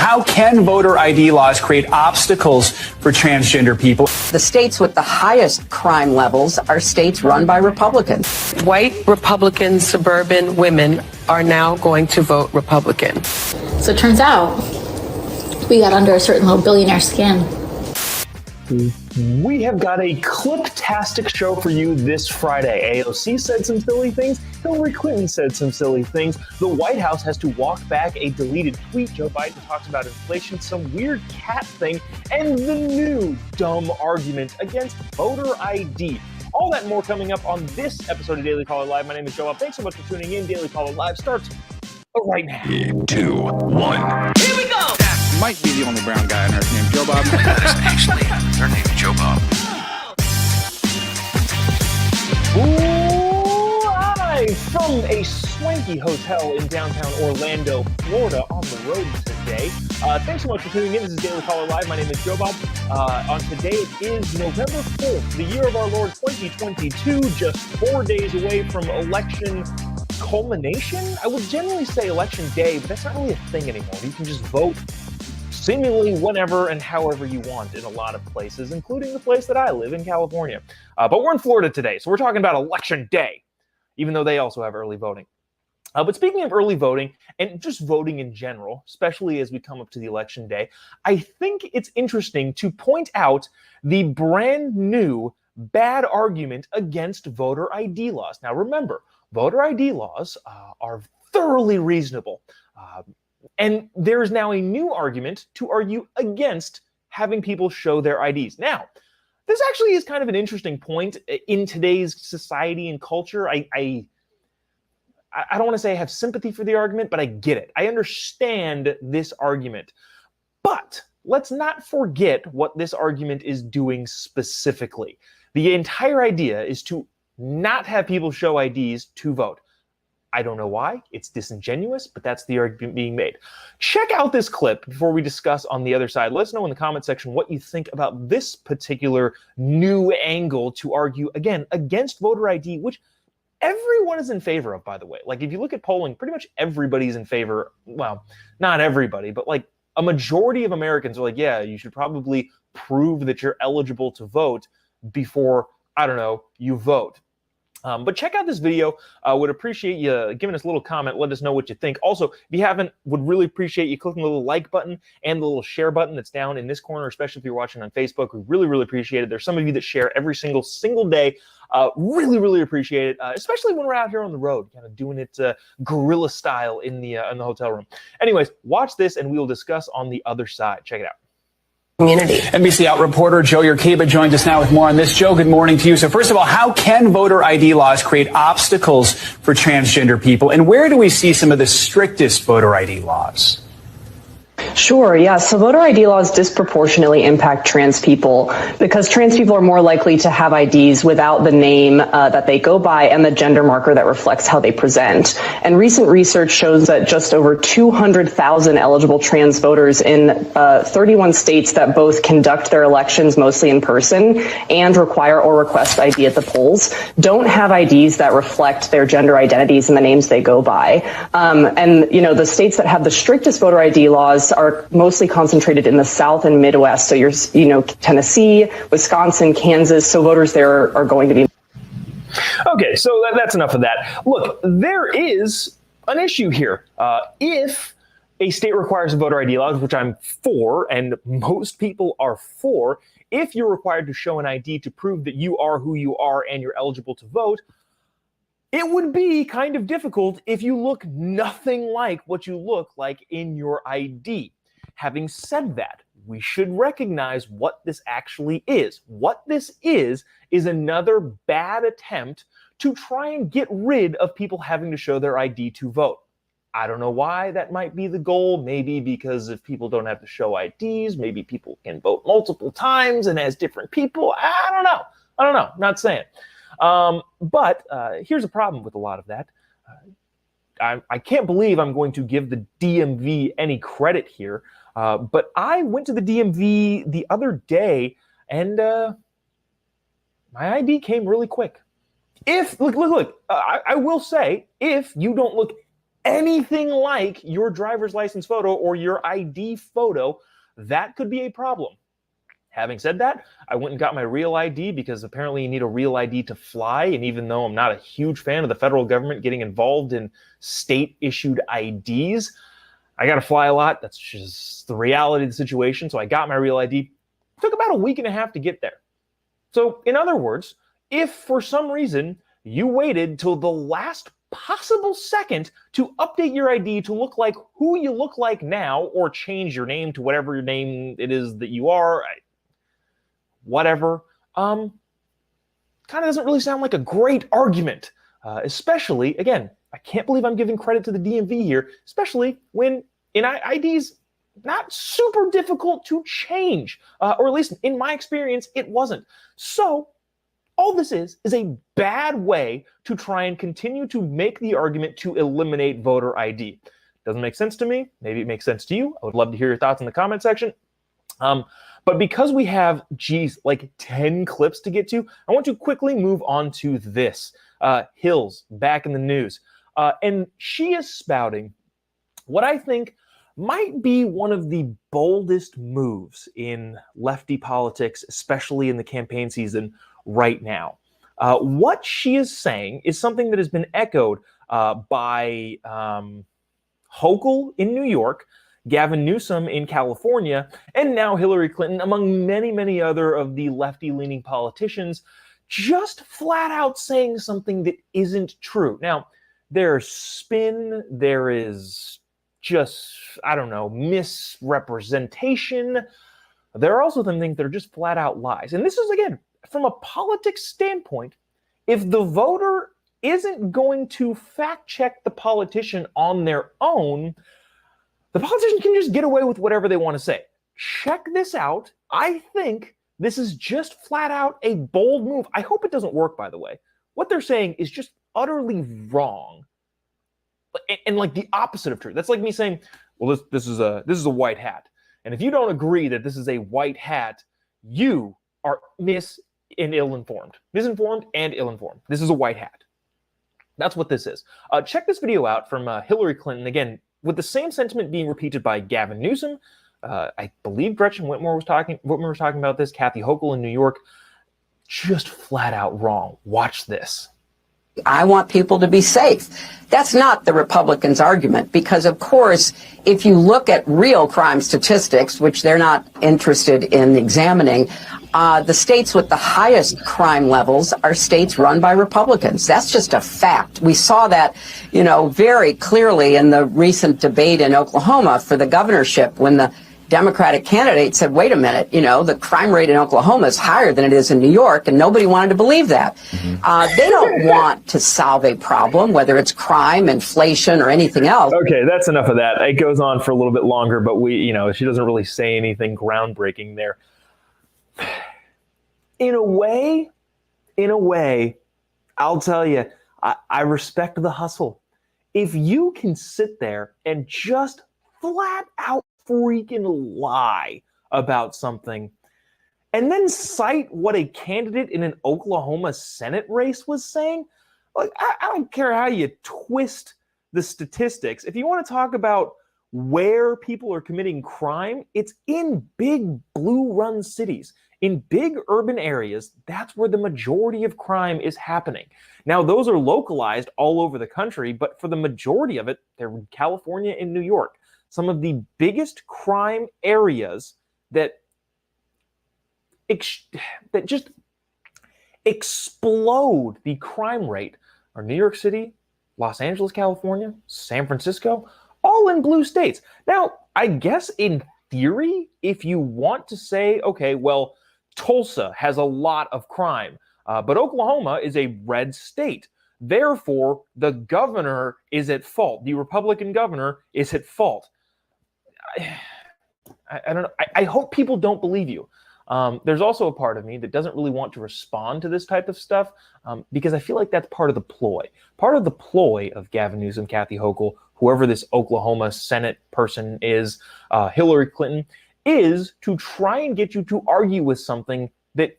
how can voter ID laws create obstacles for transgender people? The states with the highest crime levels are states run by Republicans. White Republican suburban women are now going to vote Republican. So it turns out we got under a certain little billionaire skin. We have got a clip-tastic show for you this Friday. AOC said some silly things. Hillary Clinton said some silly things. The White House has to walk back a deleted tweet. Joe Biden talks about inflation, some weird cat thing, and the new dumb argument against voter ID. All that and more coming up on this episode of Daily Caller Live. My name is Jobob. Thanks so much for tuning in. Daily Caller Live starts right now. 3, 2, 1. Here we go! Might be the only brown guy on earth named Jobob. That is actually her name, Jobob. Live from a swanky hotel in downtown Orlando, Florida, on the road today. Thanks so much for tuning in. This is Daily Caller Live. My name is Jobob. On today, it is November 4th, the year of our Lord 2022, just 4 days away from election culmination. I would generally say election day, but that's not really a thing anymore. You can just vote seemingly whenever and however you want in a lot of places, including the place that I live in, California. But we're in Florida today, so we're talking about election day, even though they also have early voting. But speaking of early voting and just voting in general, especially as we come up to the election day, I think it's interesting to point out the brand new bad argument against voter ID laws. Now remember, voter ID laws are thoroughly reasonable. And there is now a new argument to argue against having people show their IDs. Now, this actually is kind of an interesting point in today's society and culture. I don't want to say I have sympathy for the argument, but I get it. I understand this argument. But let's not forget what this argument is doing specifically. The entire idea is to not have people show IDs to vote. I don't know why. It's disingenuous, but that's the argument being made. Check out this clip before we discuss on the other side. Let us know in the comment section what you think about this particular new angle to argue, again, against voter ID, which everyone is in favor of, by the way. Like, if you look at polling, pretty much everybody's in favor. Well, not everybody, but like a majority of Americans are like, yeah, you should probably prove that you're eligible to vote before, I don't know, you vote. But check out this video. Would appreciate you giving us a little comment. Let us know what you think. Also, if you haven't, would really appreciate you clicking the little like button and the little share button that's down in this corner, especially if you're watching on Facebook. We really, really appreciate it. There's some of you that share every single day. Really, really appreciate it, especially when we're out here on the road, kind of doing it guerrilla style in the hotel room. Anyways, watch this and we will discuss on the other side. Check it out. Community. NBC Out reporter Joe Yerkeba joins us now with more on this. Joe, good morning to you. So first of all, how can voter ID laws create obstacles for transgender people? And where do we see some of the strictest voter ID laws? Sure, yeah. So voter ID laws disproportionately impact trans people because trans people are more likely to have IDs without the name that they go by and the gender marker that reflects how they present. And recent research shows that just over 200,000 eligible trans voters in 31 states that both conduct their elections mostly in person and require or request ID at the polls don't have IDs that reflect their gender identities and the names they go by. And, you know, the states that have the strictest voter ID laws are mostly concentrated in the South and Midwest. So Tennessee, Wisconsin, Kansas. So voters there are going to be. Okay, so that's enough of that. Look, there is an issue here. If a state requires a voter ID laws, which I'm for, and most people are for, if you're required to show an ID to prove that you are who you are and you're eligible to vote, it would be kind of difficult if you look nothing like what you look like in your ID. Having said that, we should recognize what this actually is. What this is another bad attempt to try and get rid of people having to show their ID to vote. I don't know why that might be the goal. Maybe because if people don't have to show IDs, maybe people can vote multiple times and as different people. I don't know. Not saying. But here's a problem with a lot of that. I can't believe I'm going to give the DMV any credit here, but I went to the DMV the other day, and my ID came really quick. Look, I will say, if you don't look anything like your driver's license photo or your ID photo, that could be a problem. Having said that, I went and got my real ID because apparently you need a real ID to fly. And even though I'm not a huge fan of the federal government getting involved in state-issued IDs, I got to fly a lot. That's just the reality of the situation. So I got my real ID. It took about a week and a half to get there. So in other words, if for some reason you waited till the last possible second to update your ID to look like who you look like now, or change your name to whatever your name it is that you are, whatever, kind of doesn't really sound like a great argument, especially, again, I can't believe I'm giving credit to the DMV here, especially when in IDs, not super difficult to change, or at least in my experience, it wasn't. So all this is a bad way to try and continue to make the argument to eliminate voter ID. Doesn't make sense to me. Maybe it makes sense to you. I would love to hear your thoughts in the comment section. But because we have, like 10 clips to get to, I want to quickly move on to this. Hills back in the news. And she is spouting what I think might be one of the boldest moves in lefty politics, especially in the campaign season right now. What she is saying is something that has been echoed by Hochul in New York, Gavin Newsom in California, and now Hillary Clinton, among many, many other of the lefty-leaning politicians, just flat out saying something that isn't true. Now, there's spin, there is just, I don't know, misrepresentation. There are also some things that are just flat out lies. And this is, again, from a politics standpoint, if the voter isn't going to fact check the politician on their own, the politician can just get away with whatever they want to say. Check this out. I think this is just flat out a bold move. I hope it doesn't work, by the way. What they're saying is just utterly wrong. And like the opposite of true. That's like me saying, well, this is a white hat. And if you don't agree that this is a white hat, you are ill-informed. Misinformed and ill-informed. This is a white hat. That's what this is. Check this video out from Hillary Clinton, again, with the same sentiment being repeated by Gavin Newsom. I believe Gretchen Whitmer was talking about this, Kathy Hochul in New York. Just flat out wrong. Watch this. I want people to be safe. That's not the Republicans' argument, because, of course, if you look at real crime statistics, which they're not interested in examining, the states with the highest crime levels are states run by Republicans. That's just a fact. We saw that, very clearly in the recent debate in Oklahoma for the governorship, when the Democratic candidate said, wait a minute, the crime rate in Oklahoma is higher than it is in New York, and nobody wanted to believe that. They don't want to solve a problem, whether it's crime, inflation, or anything else. Okay, that's enough of that. It goes on for a little bit longer, but she doesn't really say anything groundbreaking there. In a way, I'll tell you, I respect the hustle. If you can sit there and just flat out freaking lie about something and then cite what a candidate in an Oklahoma Senate race was saying, like, I don't care how you twist the statistics. If you want to talk about where people are committing crime, it's in big blue run cities. In big urban areas, that's where the majority of crime is happening. Now, those are localized all over the country, but for the majority of it, they're in California and New York. Some of the biggest crime areas that just explode the crime rate are New York City, Los Angeles, California, San Francisco, all in blue states. Now, I guess in theory, if you want to say, okay, well, Tulsa has a lot of crime, but Oklahoma is a red state. Therefore, the governor is at fault. The Republican governor is at fault. I don't know. I hope people don't believe you. There's also a part of me that doesn't really want to respond to this type of stuff because I feel like that's part of the ploy. Part of the ploy of Gavin Newsom, Kathy Hochul, whoever this Oklahoma Senate person is, Hillary Clinton, is to try and get you to argue with something that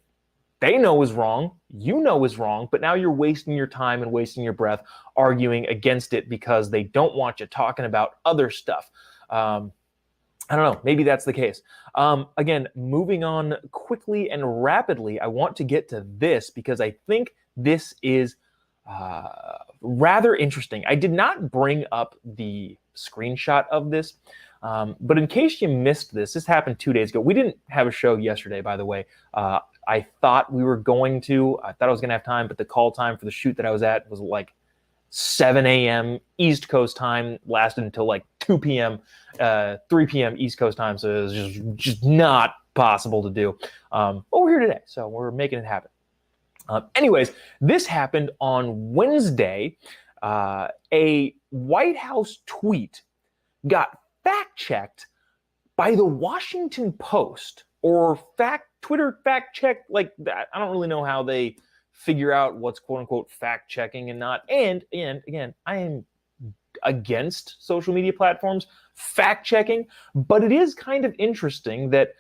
they know is wrong, you know is wrong, but now you're wasting your time and wasting your breath arguing against it because they don't want you talking about other stuff. I don't know, maybe that's the case. Again, moving on quickly and rapidly, I want to get to this because I think this is rather interesting. I did not bring up the screenshot of this, but in case you missed this, this happened 2 days ago. We didn't have a show yesterday, by the way. I thought we were going to. I thought I was going to have time, but the call time for the shoot that I was at was like 7 a.m. East Coast time, lasted until like 2 p.m., 3 p.m. East Coast time, so it was just not possible to do. But we're here today, so we're making it happen. Anyways, this happened on Wednesday. A White House tweet got fact-checked by the Washington Post, or Twitter fact-check, like that. I don't really know how they figure out what's quote-unquote fact-checking and not. And again, I am against social media platforms fact-checking, but it is kind of interesting that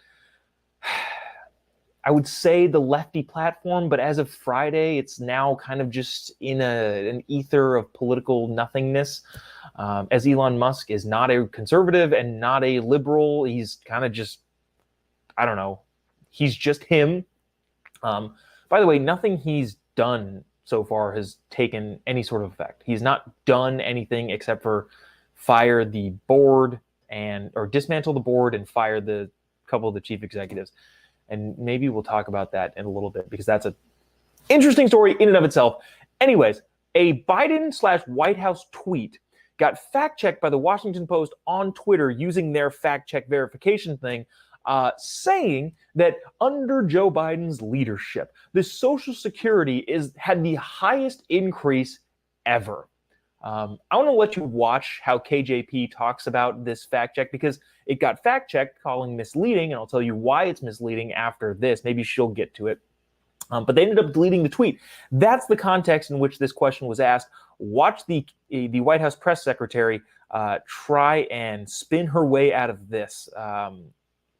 I would say the lefty platform, but as of Friday, it's now kind of just in an ether of political nothingness. As Elon Musk is not a conservative and not a liberal, he's kind of just, I don't know, he's just him. By the way, nothing he's done so far has taken any sort of effect. He's not done anything except for fire the board or dismantle the board and fire the couple of the chief executives. And maybe we'll talk about that in a little bit because that's an interesting story in and of itself. Anyways, a Biden/White House tweet got fact-checked by the Washington Post on Twitter using their fact-check verification thing, saying that under Joe Biden's leadership, the Social Security had the highest increase ever. I want to let you watch how KJP talks about this fact check because it got fact checked, calling misleading, and I'll tell you why it's misleading after this. Maybe she'll get to it. But they ended up deleting the tweet. That's the context in which this question was asked. Watch the White House press secretary try and spin her way out of this.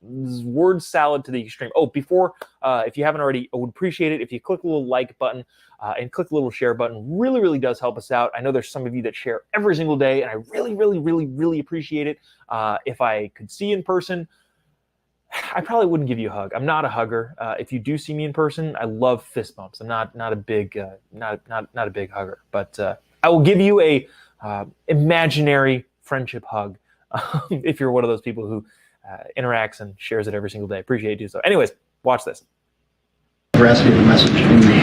Word salad to the extreme. Oh, before, if you haven't already, I would appreciate it if you click the little like button and click the little share button. Really, really does help us out. I know there's some of you that share every single day, and I really, really, really, really appreciate it. If I could see you in person, I probably wouldn't give you a hug. I'm not a hugger. If you do see me in person, I love fist bumps. I'm not a big not a big hugger, but I will give you a imaginary friendship hug if you're one of those people who interacts and shares it every single day. Appreciate you do so. Anyways, watch this.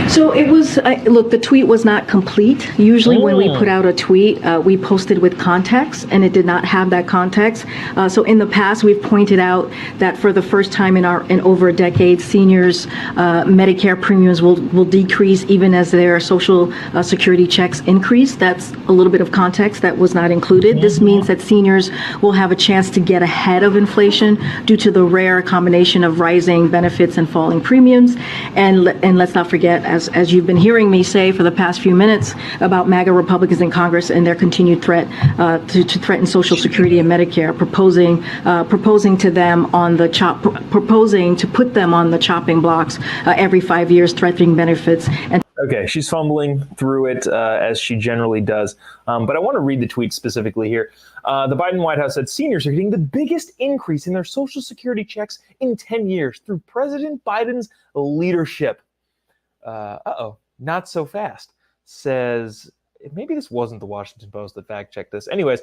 So it was, look, the tweet was not complete. Usually when we put out a tweet, we posted with context, and it did not have that context. So in the past, we've pointed out that for the first time in over a decade, seniors' Medicare premiums will decrease even as their Social Security checks increase. That's a little bit of context that was not included. This means that seniors will have a chance to get ahead of inflation due to the rare combination of rising benefits and falling premiums. And let's not forget, as you've been hearing me say for the past few minutes about MAGA Republicans in Congress and their continued threat to threaten Social Security and Medicare, proposing to them on the proposing to put them on the chopping blocks every 5 years, threatening benefits. And okay, she's fumbling through it as she generally does. But I want to read the tweet specifically here. The Biden White House said seniors are getting the biggest increase in their Social Security checks in 10 years through President Biden's leadership. Not so fast. Says, maybe this wasn't the Washington Post that fact-checked this. Anyways,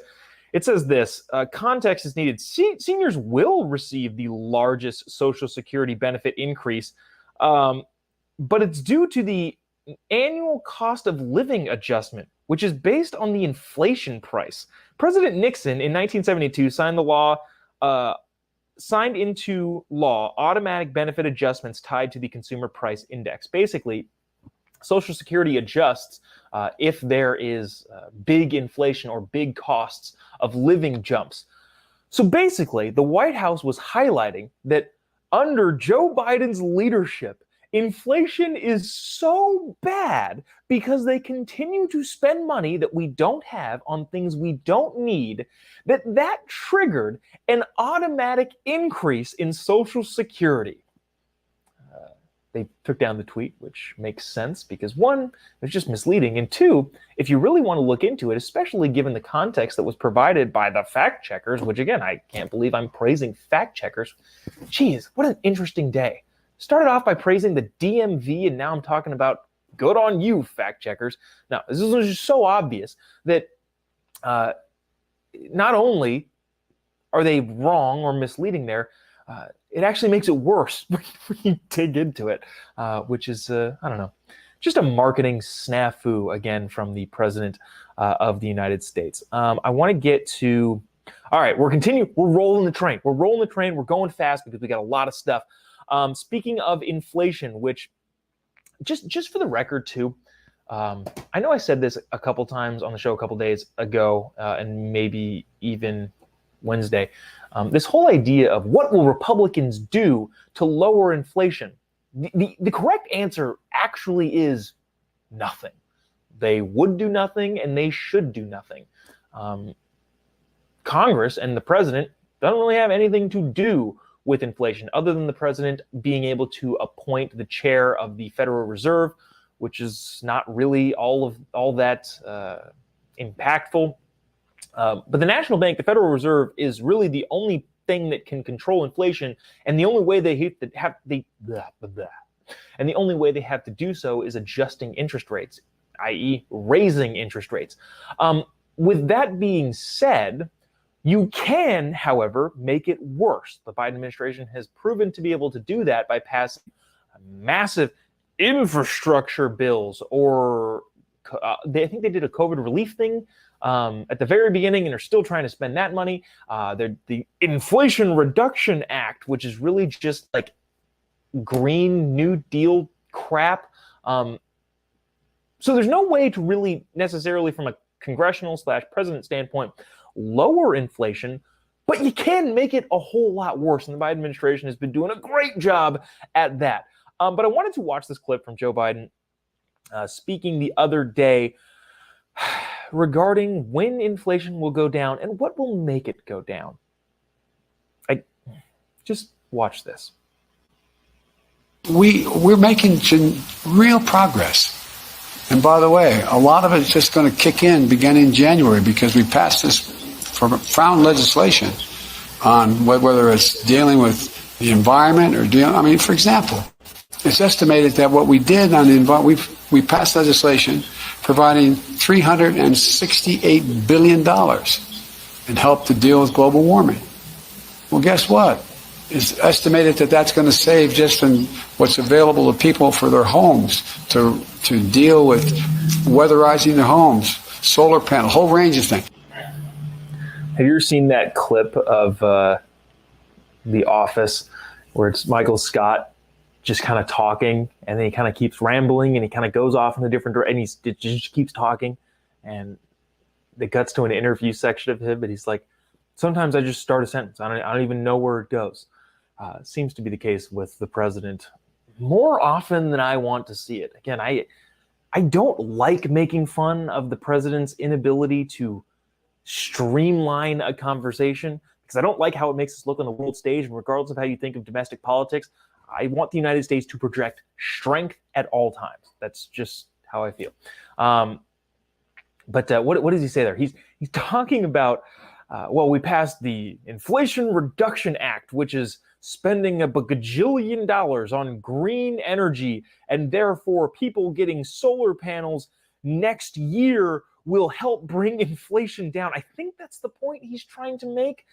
it says this, context is needed. Seniors will receive the largest Social Security benefit increase, but it's due to the annual cost of living adjustment, which is based on the inflation price. President Nixon in 1972 signed into law automatic benefit adjustments tied to the consumer price index. Basically, Social Security adjusts if there is big inflation or big costs of living jumps. So basically, the White House was highlighting that under Joe Biden's leadership, inflation is so bad because they continue to spend money that we don't have on things we don't need, that triggered an automatic increase in Social Security. they took down the tweet, which makes sense because one, it's just misleading. And two, if you really want to look into it, especially given the context that was provided by the fact checkers, which again, I can't believe I'm praising fact checkers. Geez, what an interesting day. Started off by praising the DMV, and now I'm talking about good on you, fact checkers. Now, this is just so obvious that not only are they wrong or misleading there, it actually makes it worse when you dig into it, which is, I don't know, just a marketing snafu, again, from the president of the United States. I want to get to, all right, we're rolling the train. We're going fast because we got a lot of stuff. Speaking of inflation, which, just for the record, too, I know I said this a couple times on the show a couple days ago, and maybe even Wednesday. This whole idea of what will Republicans do to lower inflation? The correct answer actually is nothing. They would do nothing, and they should do nothing. Congress and the president don't really have anything to do with inflation, other than the president being able to appoint the chair of the Federal Reserve, which is not really all that impactful. But the National Bank, the Federal Reserve, is really the only thing that can control inflation, and the only way they have to do so is adjusting interest rates, i.e., raising interest rates. With that being said, you can, however, make it worse. The Biden administration has proven to be able to do that by passing massive infrastructure bills, or I think they did a COVID relief thing at the very beginning, and are still trying to spend that money. The Inflation Reduction Act, which is really just like Green New Deal crap. So there's no way to really necessarily, from a congressional/president standpoint, lower inflation, but you can make it a whole lot worse. And the Biden administration has been doing a great job at that. But I wanted to watch this clip from Joe Biden speaking the other day regarding when inflation will go down and what will make it go down. Just watch this. We're making some real progress. And by the way, a lot of it's just going to kick in beginning January, because we passed this profound legislation on whether it's dealing with the environment or for example, it's estimated that what we did on the environment, we passed legislation providing $368 billion in help to deal with global warming. Well, guess what? It's estimated that that's going to save, just in what's available to people for their homes, to deal with weatherizing their homes, solar panel, whole range of things. Have you ever seen that clip of The Office where it's Michael Scott just kind of talking, and then he kind of keeps rambling, and he kind of goes off in a different direction, and he just keeps talking, and it cuts to an interview section of him, but he's like, sometimes I just start a sentence. I don't even know where it goes. Seems to be the case with the president more often than I want to see it. Again, I don't like making fun of the president's inability to streamline a conversation, because I don't like how it makes us look on the world stage. And regardless of how you think of domestic politics, I want the United States to project strength at all times. That's just how I feel. But what does he say there? He's talking about, we passed the Inflation Reduction Act, which is spending a bajillion dollars on green energy, and therefore people getting solar panels next year will help bring inflation down. I think that's the point he's trying to make.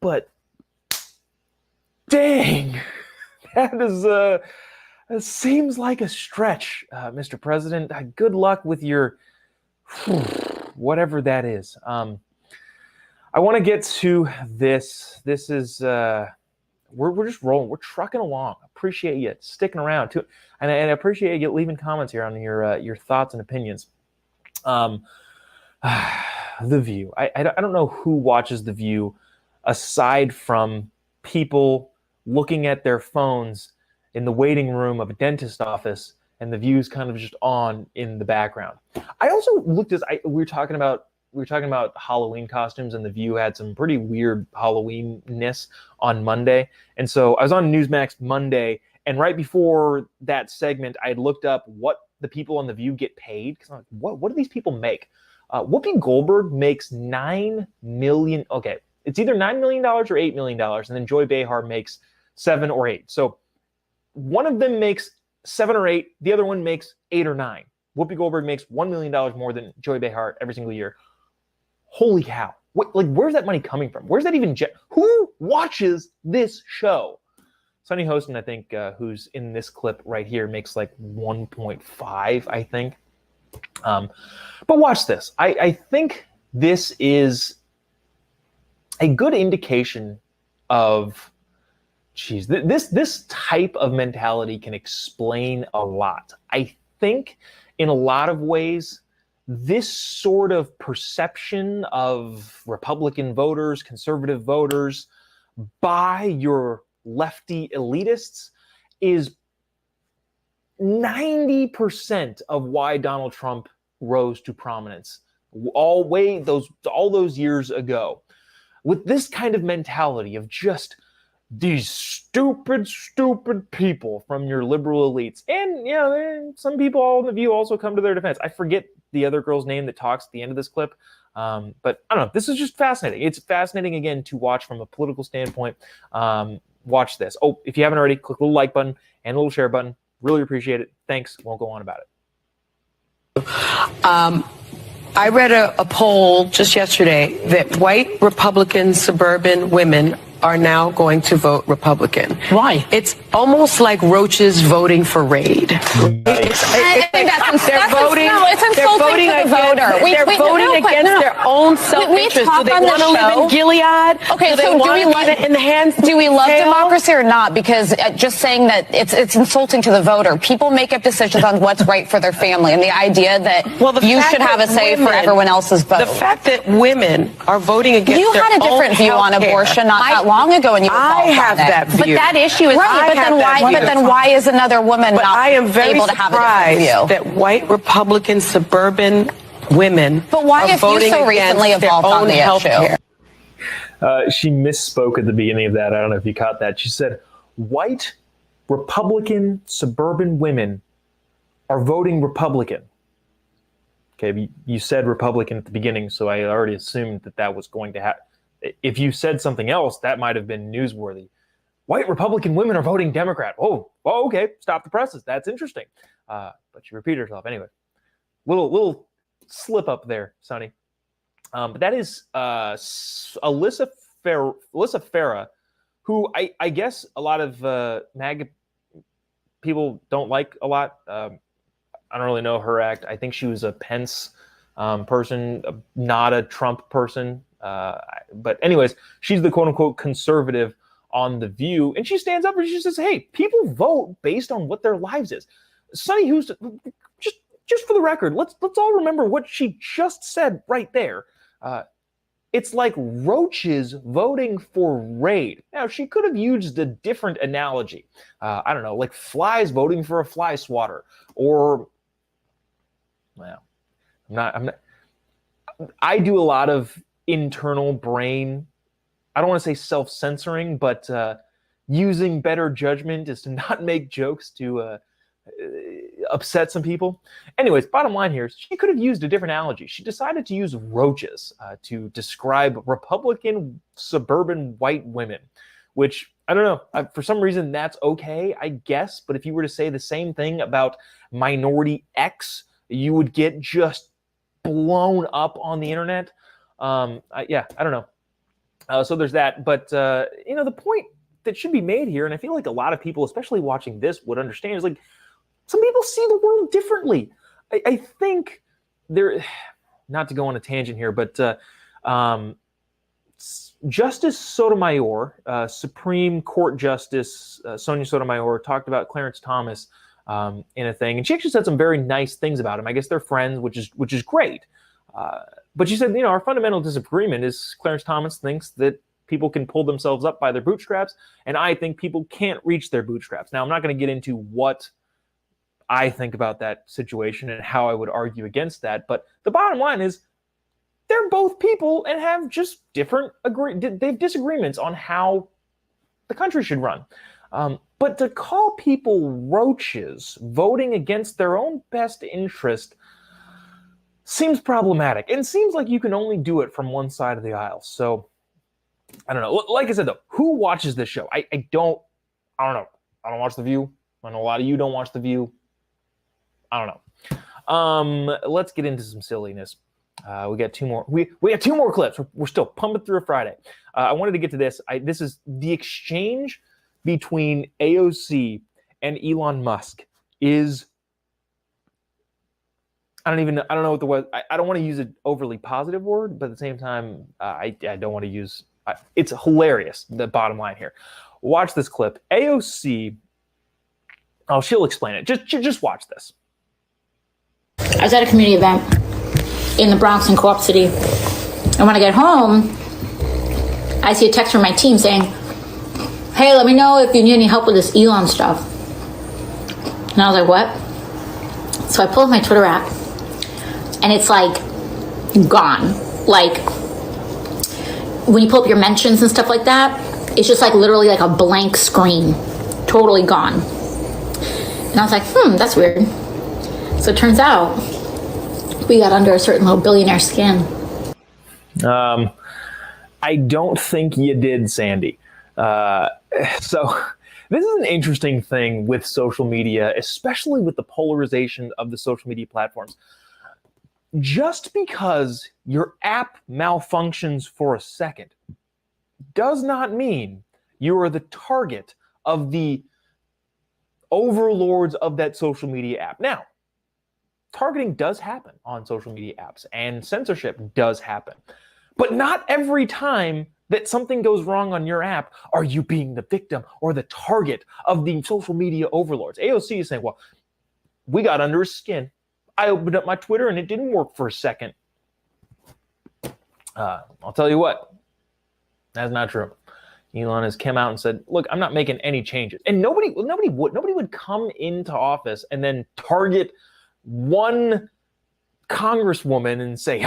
But dang, that seems like a stretch, Mr. President. Good luck with your whatever that is. I want to get to this. This is we're just rolling. We're trucking along. Appreciate you sticking around too, and I appreciate you leaving comments here on your thoughts and opinions. The View. I don't know who watches The View aside from people looking at their phones in the waiting room of a dentist office, and The View's kind of just on in the background. I also looked as we were talking about Halloween costumes, and The View had some pretty weird Halloween-ness on Monday. And so I was on Newsmax Monday, And right before that segment, I had looked up what the people on The View get paid. Because I'm like, what do these people make? Whoopi Goldberg makes $9 million. Okay, it's either $9 million or $8 million. And then Joy Behar makes 7 or 8. So one of them makes 7 or 8. The other one makes 8 or 9. Whoopi Goldberg makes $1 million more than Joy Behar every single year. Holy cow. Where's that money coming from? Where's that even? Who watches this show? Sunny Hostin, I think, who's in this clip right here, makes like 1.5, I think. But watch this. I think this is a good indication of, this type of mentality can explain a lot. I think in a lot of ways, this sort of perception of Republican voters, conservative voters, by your lefty elitists is 90% of why Donald Trump rose to prominence all those years ago. With this kind of mentality of just these stupid people from your liberal elites. And, some people on The View also come to their defense. I forget the other girl's name that talks at the end of this clip. But I don't know. This is just fascinating. It's fascinating, again, to watch from a political standpoint. Watch this. Oh, if you haven't already, click the little like button and the little share button. Really appreciate it. Thanks. Won't go on about it. I read a poll just yesterday that white Republican suburban women are now going to vote Republican. Why? It's almost like roaches voting for Raid. I think they're voting. It's insulting to the voter. They're voting against their own self-interest. Do they want to live in Gilead? Okay, so do we love in the hands? Do we love democracy or not? Because just saying that it's insulting to the voter. People make up decisions on what's right for their family, and the idea that you should have a say for everyone else's vote. The fact that women are voting against you had a different view on abortion not that long ago, and you I have that view. But that issue is right. But then why is another woman not I am very able to have a different view? That white Republican suburban women But why have you so recently evolved on the issue? She misspoke at the beginning of that. I don't know if you caught that. She said, white Republican suburban women are voting Republican. Okay, you said Republican at the beginning, so I already assumed that was going to happen. If you said something else, that might have been newsworthy. White Republican women are voting Democrat. Oh, okay. Stop the presses. That's interesting. But you repeat herself anyway. Little slip up there, Sonny. But that is Alyssa Farah, who I guess a lot of MAGA people don't like a lot. I don't really know her act. I think she was a Pence person, not a Trump person. But anyways, she's the quote unquote conservative on The View, and she stands up and she says, "Hey, people vote based on what their lives is." Sonny Houston, just for the record, let's all remember what she just said right there. It's like roaches voting for Raid. Now, she could have used a different analogy. I don't know, like flies voting for a fly swatter, or well, I'm not. I do a lot of internal brain, I don't want to say self-censoring, but using better judgment is to not make jokes to upset some people. Anyways, bottom line here is she could have used a different analogy. She decided to use roaches to describe Republican suburban white women, which I don't know. For some reason, that's okay, I guess. But if you were to say the same thing about minority X, you would get just blown up on the internet. I don't know. So there's that. But, the point that should be made here, and I feel like a lot of people, especially watching this, would understand, is like some people see the world differently. I think there, not to go on a tangent here, but Justice Sotomayor, Supreme Court Justice Sonia Sotomayor, talked about Clarence Thomas in a thing, and she actually said some very nice things about him. I guess they're friends, which is great. But she said, our fundamental disagreement is Clarence Thomas thinks that people can pull themselves up by their bootstraps, and I think people can't reach their bootstraps. Now, I'm not going to get into what I think about that situation and how I would argue against that, but the bottom line is they're both people and have just they have disagreements on how the country should run. But But to call people roaches voting against their own best interest seems problematic. And seems like you can only do it from one side of the aisle. So, I don't know. Like I said, though, who watches this show? I don't know. I don't watch The View. I know a lot of you don't watch The View. I don't know. Let's get into some silliness. We got two more. We got two more clips. We're still pumping through a Friday. I wanted to get to this. This is the exchange between AOC and Elon Musk is. I don't know what the word. I don't want to use an overly positive word, but at the same time, I don't want to use. It's hilarious. The bottom line here. Watch this clip. AOC. Oh, she'll explain it. Just watch this. I was at a community event in the Bronx in Co-op City. And when I get home, I see a text from my team saying, hey, let me know if you need any help with this Elon stuff. And I was like, what? So I pull up my Twitter app and it's like gone. Like when you pull up your mentions and stuff like that, it's just like literally like a blank screen, totally gone. And I was like, that's weird. So it turns out we got under a certain little billionaire skin. I don't think you did, Sandy. So this is an interesting thing with social media, especially with the polarization of the social media platforms. Just because your app malfunctions for a second does not mean you are the target of the overlords of that social media app. Now, targeting does happen on social media apps and censorship does happen. But not every time that something goes wrong on your app are you being the victim or the target of the social media overlords. AOC is saying, well, we got under his skin. I opened up my Twitter and it didn't work for a second. I'll tell you what, that's not true. Elon has come out and said, look, I'm not making any changes. And nobody would come into office and then target one congresswoman and say,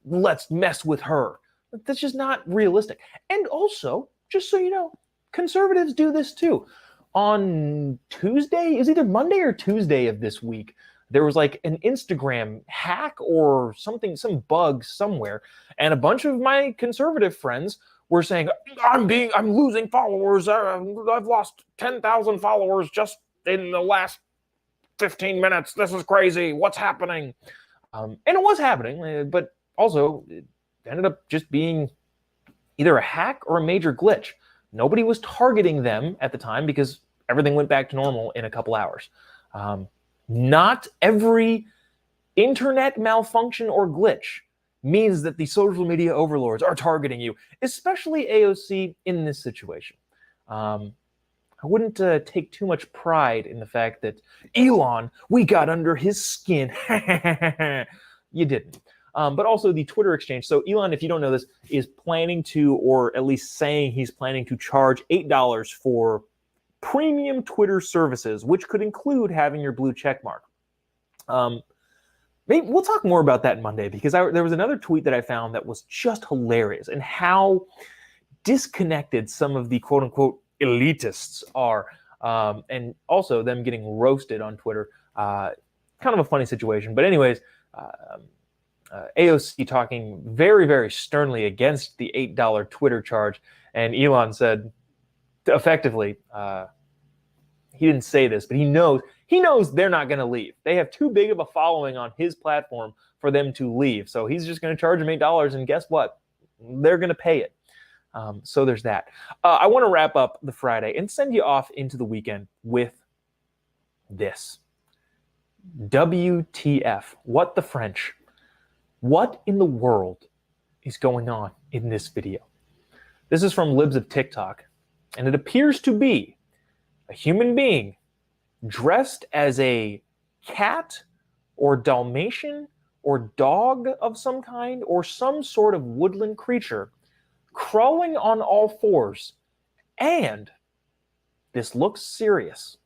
let's mess with her. That's just not realistic. And also, just so you know, conservatives do this too. On Tuesday, is either Monday or Tuesday of this week, there was like an Instagram hack or something, some bug somewhere. And a bunch of my conservative friends were saying, I'm losing followers. I've lost 10,000 followers just in the last 15 minutes. This is crazy. What's happening? And it was happening, but also it ended up just being either a hack or a major glitch. Nobody was targeting them at the time because everything went back to normal in a couple hours. Not every internet malfunction or glitch means that the social media overlords are targeting you, especially AOC in this situation. I wouldn't take too much pride in the fact that Elon, we got under his skin. You didn't. But also the Twitter exchange. So Elon, if you don't know this, is planning to, or at least saying he's planning to charge $8 for premium Twitter services, which could include having your blue check mark. Maybe we'll talk more about that Monday because there was another tweet that I found that was just hilarious and how disconnected some of the quote unquote elitists are, and also them getting roasted on Twitter. Kind of a funny situation. But anyways, AOC talking very, very sternly against the $8 Twitter charge. And Elon said, effectively, he didn't say this, but he knows they're not going to leave. They have too big of a following on his platform for them to leave. So he's just going to charge them $8, and guess what? They're going to pay it. So there's that. I want to wrap up the Friday and send you off into the weekend with this. WTF. What the French? What in the world is going on in this video? This is from Libs of TikTok, and it appears to be a human being dressed as a cat or Dalmatian or dog of some kind or some sort of woodland creature crawling on all fours. And this looks serious.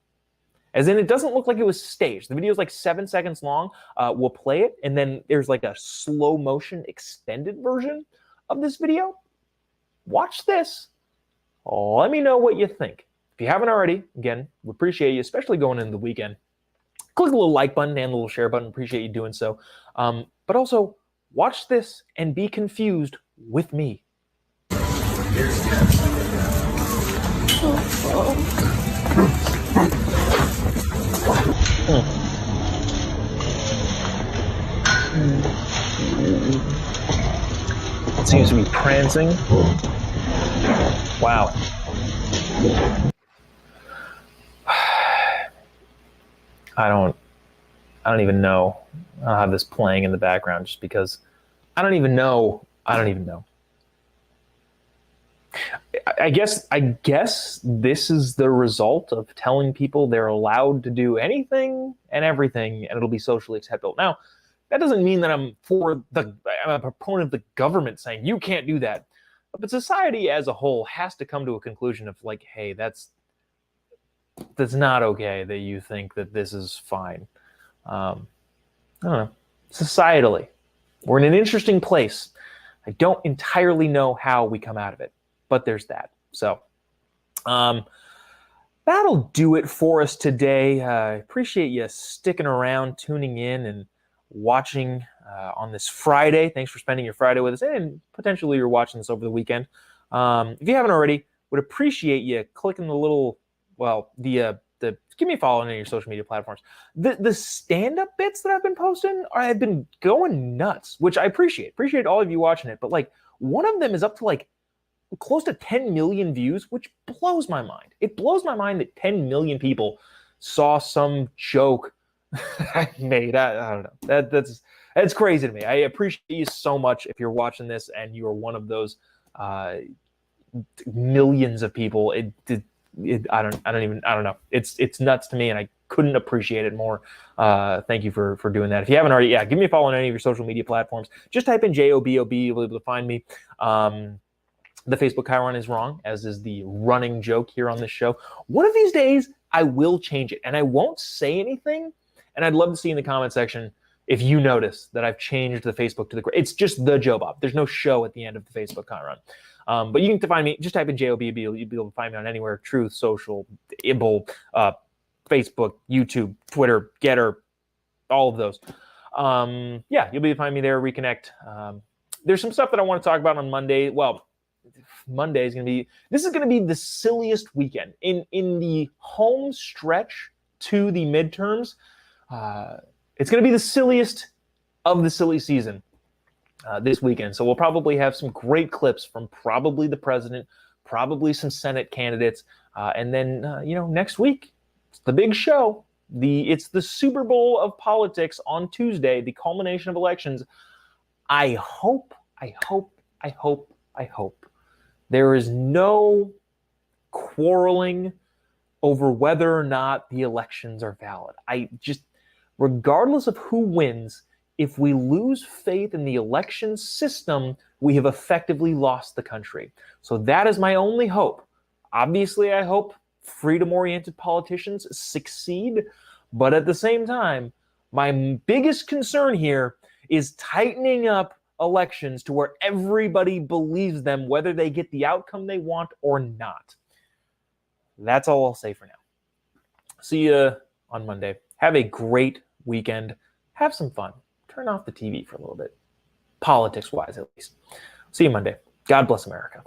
As in, it doesn't look like it was staged. The video is like 7 seconds long. We'll play it, and then there's like a slow motion extended version of this video. Watch this. Let me know what you think. if you haven't already, again, we appreciate you, especially going into the weekend. Click the little like button and the little share button. Appreciate you doing so. But also, watch this and be confused with me. It seems to be prancing. Wow. I don't even know. I'll have this playing in the background just because I don't even know. I guess this is the result of telling people they're allowed to do anything and everything, and it'll be socially acceptable. Now, that doesn't mean that I'm a proponent of the government saying you can't do that. But society as a whole has to come to a conclusion of like, hey, that's not okay that you think that this is fine. I don't know. Societally, we're in an interesting place. I don't entirely know how we come out of it, but there's that. So that'll do it for us today. I appreciate you sticking around, tuning in, and watching on this Friday. Thanks for spending your Friday with us, and potentially you're watching this over the weekend. If you haven't already, would appreciate you clicking the little, give me a follow on any of your social media platforms. The stand-up bits that I've been posting have been going nuts, which I appreciate. Appreciate all of you watching it. But like, one of them is up to like close to 10 million views, which blows my mind. It blows my mind that 10 million people saw some joke I made. I don't know. That's crazy to me. I appreciate you so much if you're watching this and you are one of those millions of people. I don't know. It's nuts to me, and I couldn't appreciate it more. Thank you for doing that. If you haven't already, give me a follow on any of your social media platforms. Just type in Jobob. You'll be able to find me. The Facebook Chiron is wrong, as is the running joke here on this show. One of these days, I will change it, and I won't say anything. And I'd love to see in the comment section if you notice that I've changed the Facebook to it's just the Jobob. There's no show at the end of the Facebook Chiron. But you can find me, just type in Jobob, you'll be able to find me on anywhere, Truth, Social, Ibble, Facebook, YouTube, Twitter, Getter, all of those. You'll be able to find me there, reconnect. There's some stuff that I want to talk about on Monday. Well, Monday is going to be the silliest weekend. In the home stretch to the midterms, it's going to be the silliest of the silly season this weekend. So we'll probably have some great clips from probably the president, probably some Senate candidates, and then next week it's the big show. It's the Super Bowl of politics on Tuesday, the culmination of elections. I hope there is no quarreling over whether or not the elections are valid. Regardless of who wins, if we lose faith in the election system, we have effectively lost the country. So that is my only hope. Obviously, I hope freedom-oriented politicians succeed, but at the same time, my biggest concern here is tightening up elections to where everybody believes them, whether they get the outcome they want or not. That's all I'll say for now. See you on Monday. Have a great weekend. Have some fun. Turn off the TV for a little bit. Politics-wise, at least. See you Monday. God bless America.